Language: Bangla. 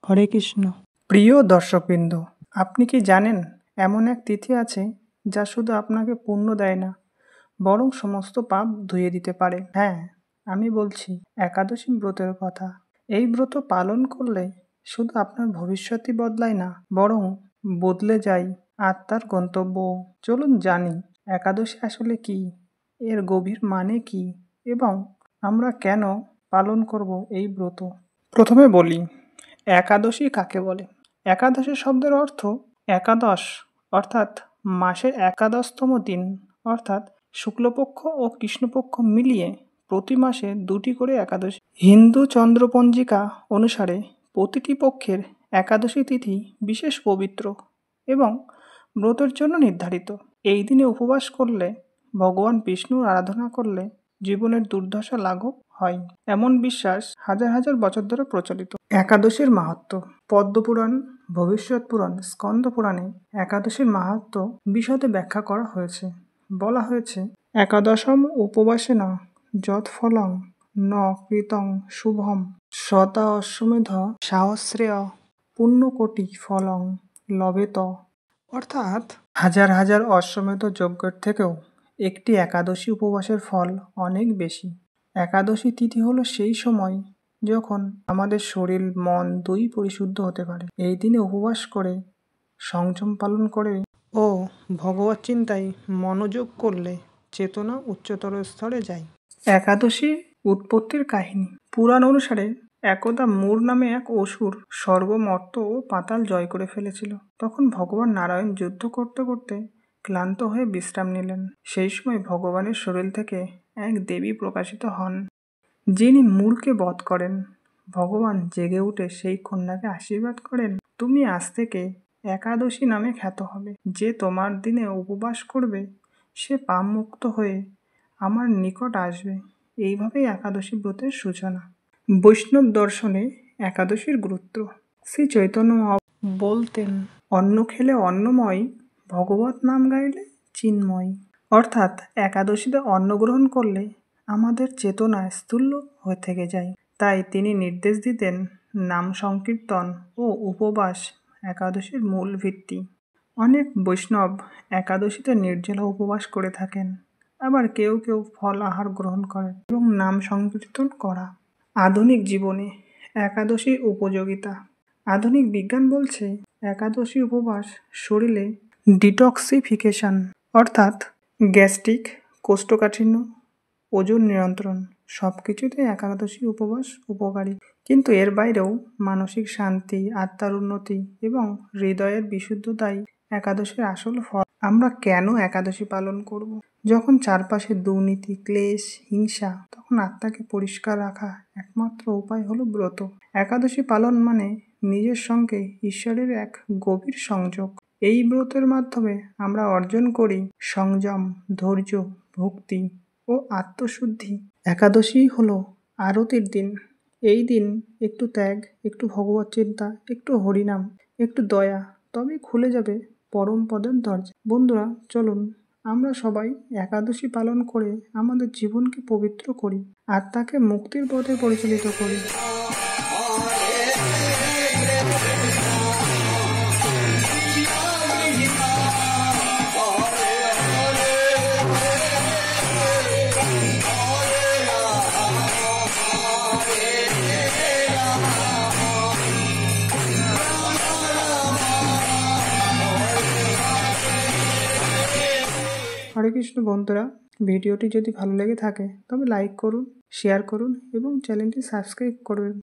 হরে কৃষ্ণ। প্রিয় দর্শকবৃন্দ, আপনি কি জানেন এমন এক তিথি আছে যা শুধু আপনাকে পুণ্য দেয় না, বরং সমস্ত পাপ ধুয়ে দিতে পারে? হ্যাঁ, আমি বলছি একাদশী ব্রতের কথা। এই ব্রত পালন করলে শুধু আপনার ভবিষ্যৎই বদলায় না, বরং বদলে যায় আত্মার গন্তব্য। চলুন জানি একাদশী আসলে কি, এর গভীর মানে কি, এবং আমরা কেন পালন করব এই ব্রত। প্রথমে বলি, একাদশী কাকে বলে? একাদশী শব্দের অর্থ একাদশ, অর্থাৎ মাসের একাদশতম দিন, অর্থাৎ শুক্লপক্ষ ও কৃষ্ণপক্ষ মিলিয়ে প্রতি মাসে 2টি করে একাদশী। হিন্দু চন্দ্রপঞ্জিকা অনুসারে প্রতিটি পক্ষের একাদশী তিথি বিশেষ পবিত্র এবং ব্রতের জন্য নির্ধারিত। এই দিনে উপবাস করলে, ভগবান বিষ্ণুর আরাধনা করলে জীবনের দুর্দশা লাঘব হয়, এমন বিশ্বাস হাজার হাজার বছর ধরে প্রচলিত। একাদশীর মাহাত্ম্য। পদ্মপুরাণ, ভবিষ্যৎ পুরাণ, স্কন্দ পুরাণে একাদশীর মাহাত্ম্য বিশদে ব্যাখ্যা করা হয়েছে। বলা হয়েছে, একাদশম উপবাসেন যৎ ফলং ন কৃতং শুভম শতা অশ্বমেধ সহস্রেয় পুণ্যকোটি ফলং লভেত। অর্থাৎ হাজার হাজার অশ্বমেধ যজ্ঞের থেকেও একটি একাদশী উপবাসের ফল অনেক বেশি। একাদশী তিথি হলো সেই সময় যখন আমাদের শরীর মন দুই পরিশুদ্ধ হতে পারে। এই দিনে উপবাস করে, সংযম পালন করে ও ভগবত চিন্তায় মনোযোগ করলে চেতনা উচ্চতর স্তরে যায়। একাদশী উৎপত্তির কাহিনী। পুরাণ অনুসারে একদা মূর নামে এক অসুর স্বর্গ, মর্ত্য ও পাতাল জয় করে ফেলেছিল। তখন ভগবান নারায়ণ যুদ্ধ করতে করতে ক্লান্ত হয়ে বিশ্রাম নিলেন। সেই সময় ভগবানের শরীর থেকে এক দেবী প্রকাশিত হন, যিনি মূরকে বধ করেন। ভগবান জেগে উঠে সেই কন্যাকে আশীর্বাদ করেন, তুমি আজ থেকে একাদশী নামে খ্যাত হবে। যে তোমার দিনে উপবাস করবে সে পাপমুক্ত হয়ে আমার নিকট আসবে। এইভাবেই একাদশী ব্রতের সূচনা। বৈষ্ণব দর্শনে একাদশীর গুরুত্ব। শ্রী চৈতন্য বলতেন, অন্ন খেলে অন্নময়, ভগবত নাম গাইলে চিন্ময়। অর্থাৎ একাদশীতে অন্ন গ্রহণ করলে আমাদের চেতনা স্থূল হয়ে থেকে যায়। তাই তিনি নির্দেশ দিতেন, নাম সংকীর্তন ও উপবাস একাদশীর মূল ভিত্তি। অনেক বৈষ্ণব একাদশীতে নির্জলা উপবাস করে থাকেন, আবার কেউ কেউ ফল আহার গ্রহণ করেন এবং নাম সংকীর্তন করা। আধুনিক জীবনে একাদশীর উপযোগিতা। আধুনিক বিজ্ঞান বলছে, একাদশী উপবাস শরীরে ডিটক্সিফিকেশন, অর্থাৎ গ্যাস্ট্রিক, কোষ্ঠকাঠিন্য, ওজন নিয়ন্ত্রণ সব কিছুতে একাদশী উপবাস উপকারী। কিন্তু এর বাইরেও মানসিক শান্তি, আত্মার উন্নতি এবং হৃদয়ের বিশুদ্ধতাই একাদশীর আসল ফল। আমরা কেন একাদশী পালন করব? যখন চারপাশে দুর্নীতি, ক্লেশ, হিংসা, তখন আত্মাকে পরিষ্কার রাখা একমাত্র উপায় হলো ব্রত। একাদশী পালন মানে নিজের সঙ্গে ঈশ্বরের এক গভীর সংযোগ। এই ব্রতের মাধ্যমে আমরা অর্জন করি সংযম, ধৈর্য, ভক্তি ও আত্মশুদ্ধি। একাদশী হলো আরতির দিন। এই দিন একটু ত্যাগ, একটু ভগবত চিন্তা, একটু হরিনাম, একটু দয়া, তবেই খুলে যাবে পরম পদের দরজা। বন্ধুরা, চলুন আমরা সবাই একাদশী পালন করে আমাদের জীবনকে পবিত্র করি, আত্মাকে মুক্তির পথে পরিচালিত করি। হরে কৃষ্ণ। বন্ধুরা, ভিডিওটি যদি ভালো লেগে থাকে তবে লাইক করুন, শেয়ার করুন এবং চ্যানেলটি সাবস্ক্রাইব করুন।